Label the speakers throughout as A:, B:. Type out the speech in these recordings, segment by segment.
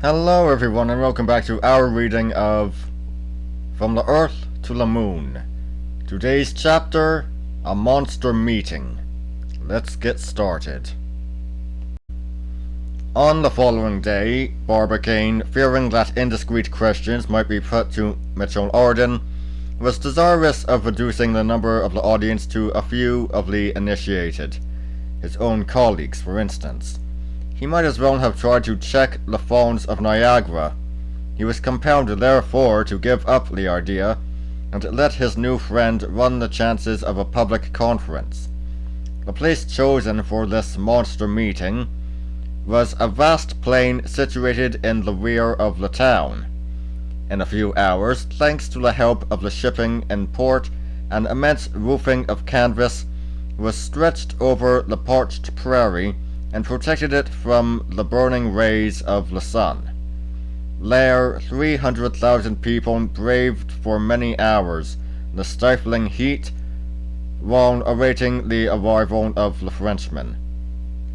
A: Hello everyone and welcome back to our reading of From the Earth to the Moon. Today's chapter, A Monster Meeting. Let's get started. On the following day, Barbicane, fearing that indiscreet questions might be put to Mitchell Arden, was desirous of reducing the number of the audience to a few of the initiated, his own colleagues for instance. He might as well have tried to check the Falls of Niagara. He was compelled therefore to give up the idea, and let his new friend run the chances of a public conference. The place chosen for this monster meeting was a vast plain situated in the rear of the town. In a few hours, thanks to the help of the shipping in port, an immense roofing of canvas was stretched over the parched prairie and protected it from the burning rays of the sun. There, 300,000 people braved for many hours the stifling heat while awaiting the arrival of the Frenchmen.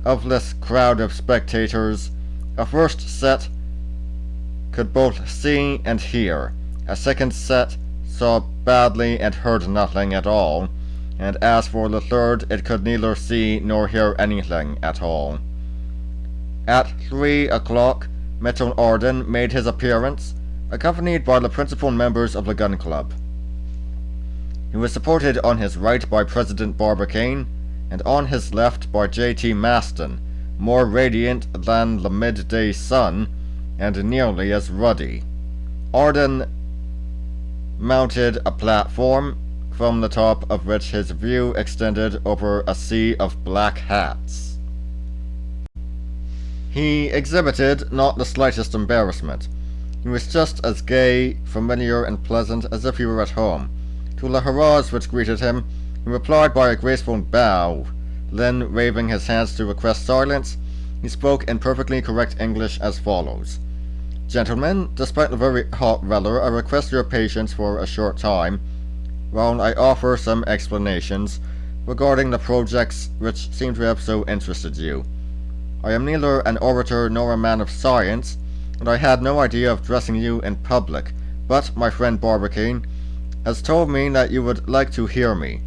A: Of this crowd of spectators, a first set could both see and hear, a second set saw badly and heard nothing at all, and as for the third, it could neither see nor hear anything at all. At 3 o'clock, Mitchell Arden made his appearance, accompanied by the principal members of the gun club. He was supported on his right by President Barbicane, and on his left by J.T. Maston, more radiant than the midday sun, and nearly as ruddy. Arden mounted a platform, from the top of which his view extended over a sea of black hats. He exhibited not the slightest embarrassment. He was just as gay, familiar, and pleasant as if he were at home. To the hurrahs which greeted him, he replied by a graceful bow. Then, waving his hands to request silence, he spoke in perfectly correct English as follows. "Gentlemen, despite the very hot weather, I request your patience for a short time, while I offer some explanations regarding the projects which seem to have so interested you. I am neither an orator nor a man of science, and I had no idea of addressing you in public, but my friend Barbicane has told me that you would like to hear me,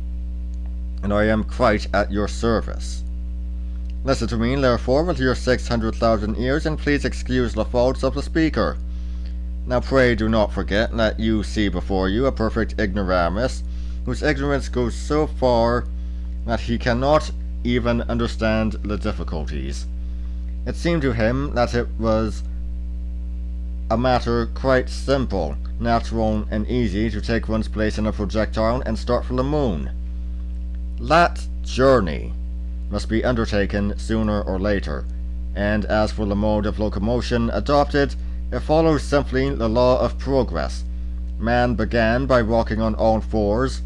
A: and I am quite at your service. Listen to me, therefore, with your 600,000 ears, and please excuse the faults of the speaker. Now pray do not forget that you see before you a perfect ignoramus, whose ignorance goes so far that he cannot even understand the difficulties. It seemed to him that it was a matter quite simple, natural, and easy to take one's place in a projectile and start for the moon. That journey must be undertaken sooner or later, and as for the mode of locomotion adopted, it follows simply the law of progress. Man began by walking on all fours,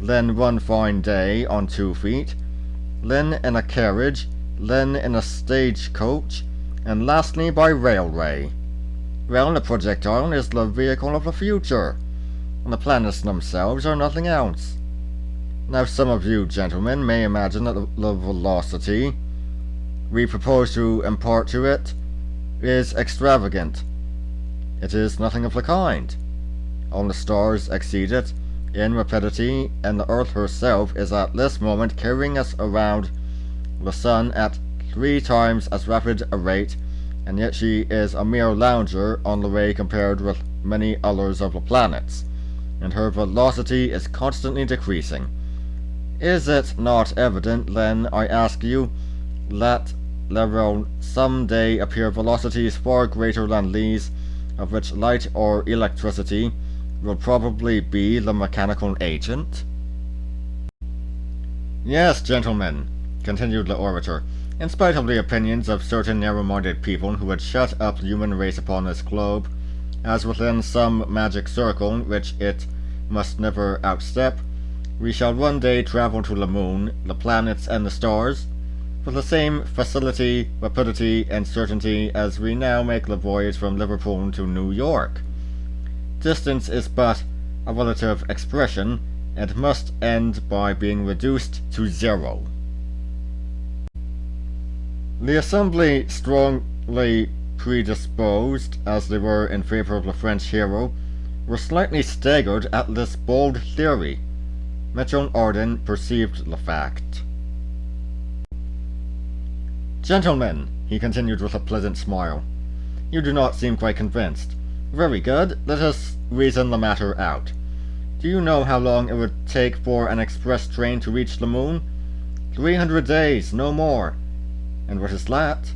A: then one fine day on 2 feet, then in a carriage, then in a stagecoach, and lastly by railway. Well, the projectile is the vehicle of the future, and the planets themselves are nothing else. Now some of you gentlemen may imagine that the velocity we propose to impart to it is extravagant. It is nothing of the kind. All the stars exceed it in rapidity, and the Earth herself is at this moment carrying us around the sun at 3 times as rapid a rate, and yet she is a mere lounger on the way compared with many others of the planets, and her velocity is constantly decreasing. Is it not evident, then, I ask you, that there will some day appear velocities far greater than these, of which light or electricity will probably be the mechanical agent?" "Yes, gentlemen," continued the orator, "in spite of the opinions of certain narrow-minded people who would shut up the human race upon this globe, as within some magic circle which it must never outstep, we shall one day travel to the moon, the planets, and the stars, with the same facility, rapidity, and certainty as we now make the voyage from Liverpool to New York. Distance is but a relative expression, and must end by being reduced to 0. The assembly strongly predisposed as they were in favor of the French hero, were slightly staggered at this bold theory. Matron Arden perceived the fact. "Gentlemen," he continued with a pleasant smile, "you do not seem quite convinced. Very good, let us reason the matter out. Do you know how long it would take for an express train to reach the moon? 300 days, no more. And what is that?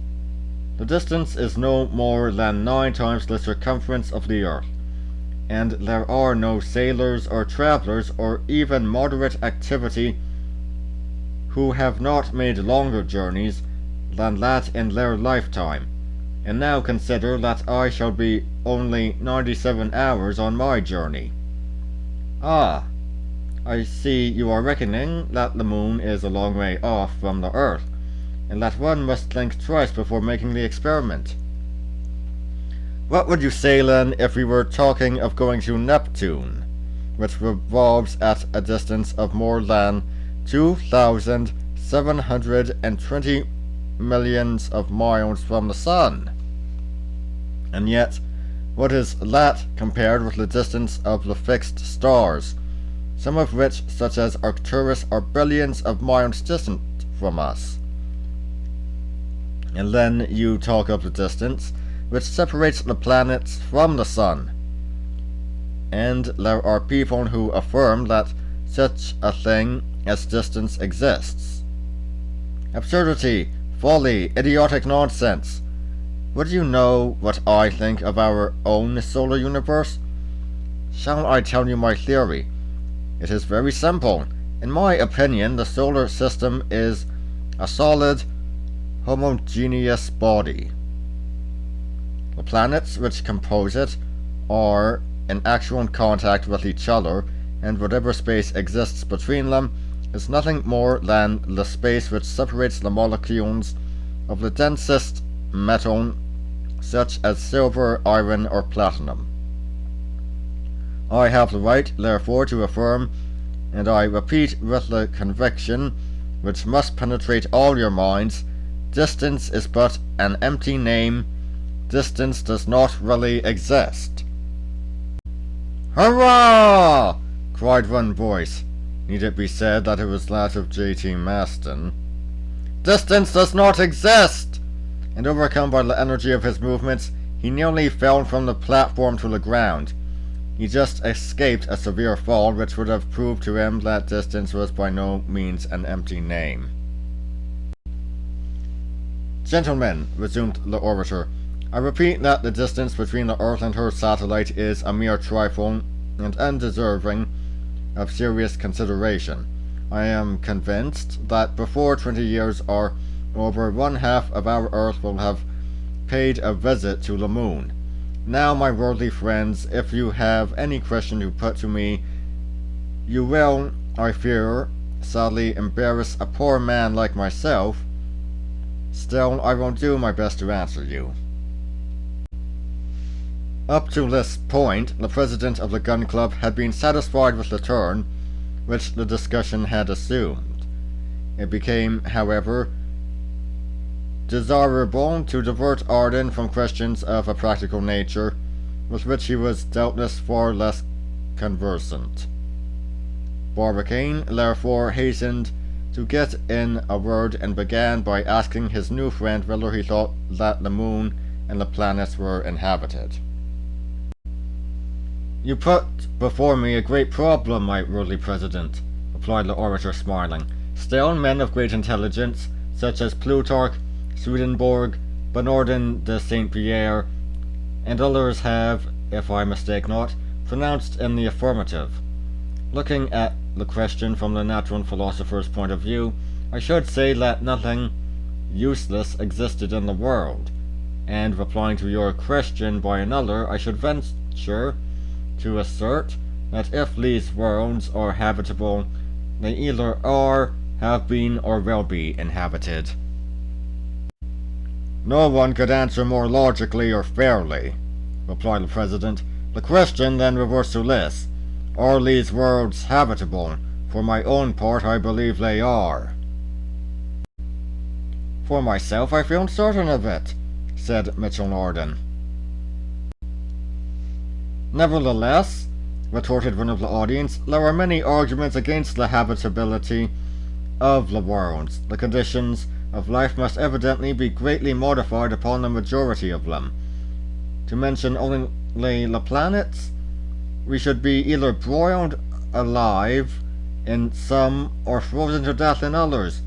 A: The distance is no more than 9 times the circumference of the earth, and there are no sailors or travellers or even moderate activity who have not made longer journeys than that in their lifetime. And now consider that I shall be only 97 hours on my journey. Ah, I see you are reckoning that the moon is a long way off from the earth, and that one must think twice before making the experiment. What would you say then if we were talking of going to Neptune, which revolves at a distance of more than 2,720 millions of miles from the sun? And yet, what is that compared with the distance of the fixed stars, some of which, such as Arcturus, are billions of miles distant from us? And then you talk of the distance which separates the planets from the sun. And there are people who affirm that such a thing as distance exists. Absurdity, folly, idiotic nonsense. Would you know what I think of our own solar universe? Shall I tell you my theory? It is very simple. In my opinion, the solar system is a solid, homogeneous body. The planets which compose it are in actual contact with each other, and whatever space exists between them is nothing more than the space which separates the molecules of the densest metal, such as silver, iron, or platinum. I have the right, therefore, to affirm, and I repeat with the conviction which must penetrate all your minds, distance is but an empty name. Distance does not really exist. "Hurrah!" cried one voice. Need it be said that it was that of J.T. Maston? "Distance does not exist!" And overcome by the energy of his movements, he nearly fell from the platform to the ground. He just escaped a severe fall which would have proved to him that distance was by no means an empty name. "Gentlemen," resumed the orator, "I repeat that the distance between the earth and her satellite is a mere trifle, and undeserving of serious consideration. I am convinced that before 20 years are over, 1/2 of our earth will have paid a visit to the moon. Now, my worthy friends, if you have any question to put to me, you will, I fear, sadly embarrass a poor man like myself. Still, I will do my best to answer you." Up to this point, the president of the gun club had been satisfied with the turn which the discussion had assumed. It became, however, desirable to divert Arden from questions of a practical nature, with which he was doubtless far less conversant. Barbicane, therefore, hastened to get in a word, and began by asking his new friend whether he thought that the moon and the planets were inhabited. "You put before me a great problem, my worthy president," replied the orator, smiling. "Still, men of great intelligence, such as Plutarch, Swedenborg, Bernardin de Saint Pierre, and others have, if I mistake not, pronounced in the affirmative. Looking at the question from the natural philosopher's point of view, I should say that nothing useless existed in the world, and replying to your question by another, I should venture to assert that if these worlds are habitable, they either are, have been, or will be inhabited." "No one could answer more logically or fairly," replied the president. "The question then reverts to this: are these worlds habitable? For my own part, I believe they are." "For myself, I feel certain of it," said Mitchell-Norden. Nevertheless, retorted one of the audience, there are many arguments against the habitability of the worlds. The conditions of life must evidently be greatly modified upon the majority of them. To mention only the planets, we should be either broiled alive in some or frozen to death in others,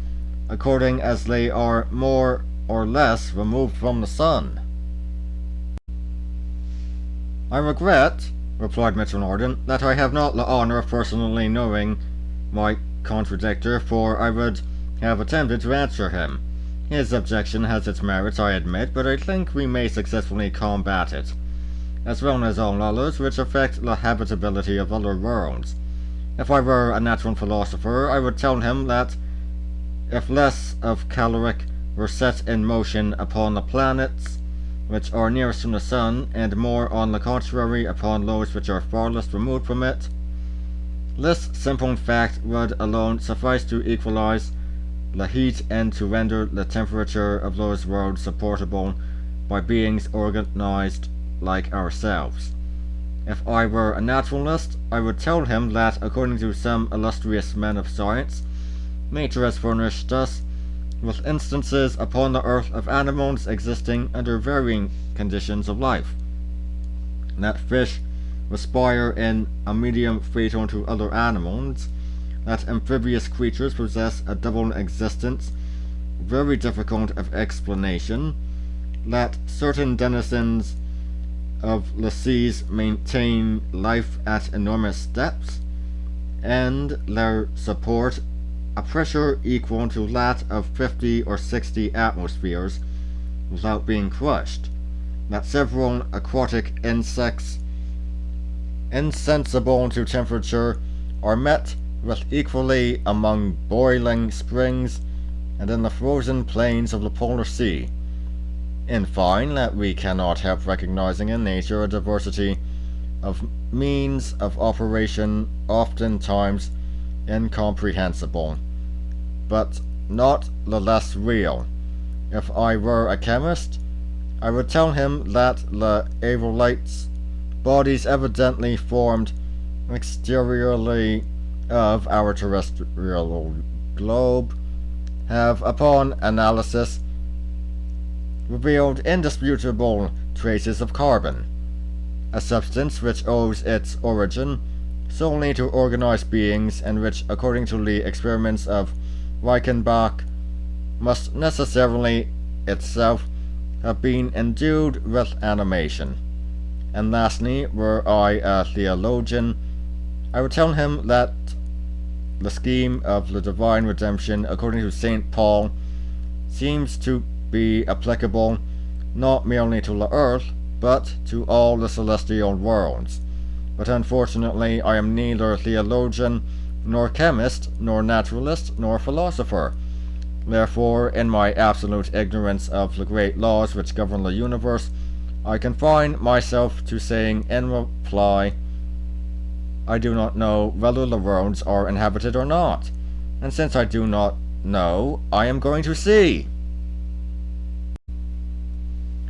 A: according as they are more or less removed from the sun. I regret, replied Mitchell-Norden, that I have not the honour of personally knowing my contradictor, for I would have attempted to answer him. His objection has its merits, I admit, but I think we may successfully combat it, as well as all others which affect the habitability of other worlds. If I were a natural philosopher, I would tell him that if less of caloric were set in motion upon the planets which are nearest to the sun, and more on the contrary upon those which are farthest removed from it, this simple fact would alone suffice to equalize the heat and to render the temperature of those worlds supportable by beings organized like ourselves. If I were a naturalist, I would tell him that, according to some illustrious men of science, nature has furnished us with instances upon the earth of animals existing under varying conditions of life. That fish respire in a medium fatal to other animals, that amphibious creatures possess a double existence, very difficult of explanation, that certain denizens of the seas maintain life at enormous depths, and their support a pressure equal to that of 50 or 60 atmospheres without being crushed, that several aquatic insects, insensible to temperature, are met with equally among boiling springs and in the frozen plains of the polar sea. In fine, that we cannot help recognizing in nature a diversity of means of operation oftentimes incomprehensible, but not the less real. If I were a chemist, I would tell him that the aerolites, bodies evidently formed exteriorly of our terrestrial globe, have, upon analysis, revealed indisputable traces of carbon, a substance which owes its origin solely to organized beings, and which, according to the experiments of Reichenbach, must necessarily itself have been endued with animation. And lastly, were I a theologian, I would tell him that the scheme of the divine redemption, according to St. Paul, seems to be applicable not merely to the earth, but to all the celestial worlds. But unfortunately I am neither theologian, nor chemist, nor naturalist, nor philosopher. Therefore, in my absolute ignorance of the great laws which govern the universe, I confine myself to saying in reply, I do not know whether the worlds are inhabited or not, and since I do not know, I am going to see.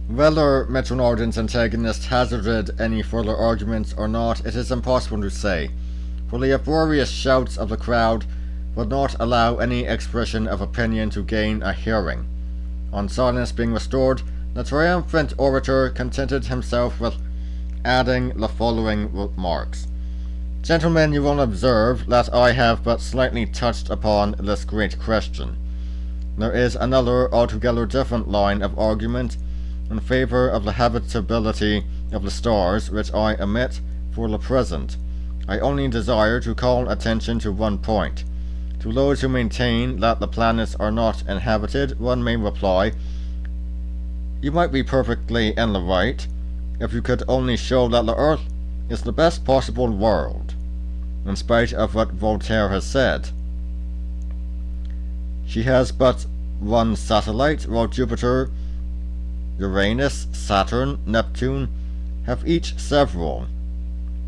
A: Whether Mitchell-Norden's antagonist hazarded any further arguments or not, it is impossible to say, for the uproarious shouts of the crowd would not allow any expression of opinion to gain a hearing. On silence being restored, the triumphant orator contented himself with adding the following remarks. Gentlemen, you will observe that I have but slightly touched upon this great question. There is another altogether different line of argument in favor of the habitability of the stars, which I omit for the present. I only desire to call attention to one point. To those who maintain that the planets are not inhabited, one may reply, you might be perfectly in the right, if you could only show that the earth is the best possible world, in spite of what Voltaire has said. She has but one satellite, while Jupiter, Uranus, Saturn, Neptune have each several,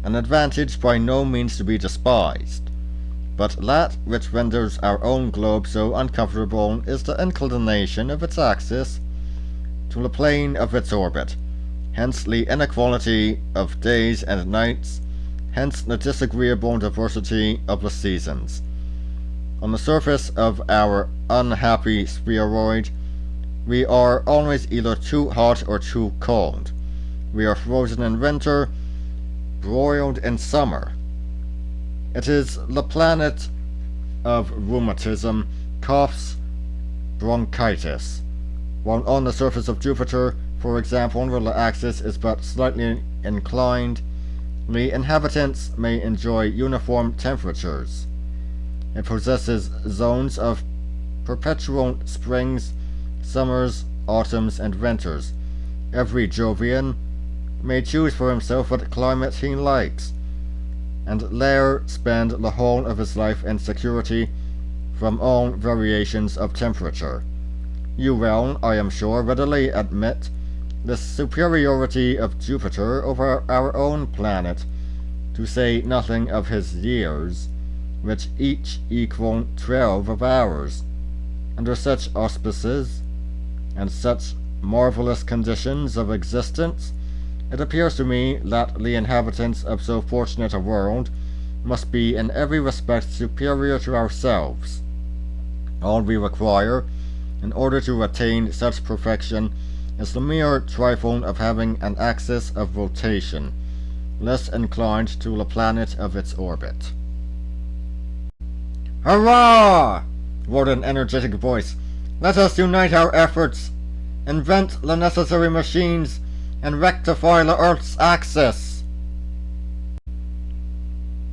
A: an advantage by no means to be despised. But that which renders our own globe so uncomfortable is the inclination of its axis to the plane of its orbit, hence the inequality of days and nights, hence the disagreeable diversity of the seasons. On the surface of our unhappy spheroid, we are always either too hot or too cold. We are frozen in winter, broiled in summer. It is the planet of rheumatism, coughs, bronchitis, while on the surface of Jupiter, for example, where the axis is but slightly inclined, the inhabitants may enjoy uniform temperatures. It possesses zones of perpetual springs, summers, autumns, and winters. Every Jovian may choose for himself what climate he likes, and there spend the whole of his life in security from all variations of temperature. You will, I am sure, readily admit the superiority of Jupiter over our own planet, to say nothing of his years, which each equal 12 of ours. Under such auspices, and such marvelous conditions of existence, it appears to me that the inhabitants of so fortunate a world must be in every respect superior to ourselves. All we require, in order to attain such perfection, is the mere trifle of having an axis of rotation, less inclined to the planet of its orbit. "Hurrah!" roared an energetic voice. "Let us unite our efforts, invent the necessary machines, and rectify the Earth's axis."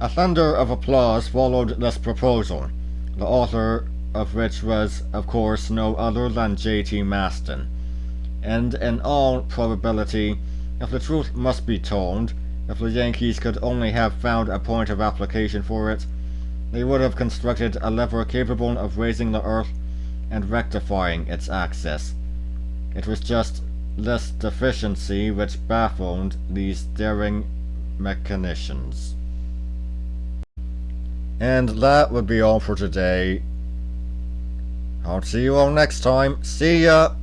A: A thunder of applause followed this proposal, the author of which was, of course, no other than J.T. Maston, and in all probability, if the truth must be told, if the Yankees could only have found a point of application for it, they would have constructed a lever capable of raising the Earth and rectifying its axis. It was just this deficiency which baffled these daring mechanicians. And that would be all for today. I'll see you all next time. See ya!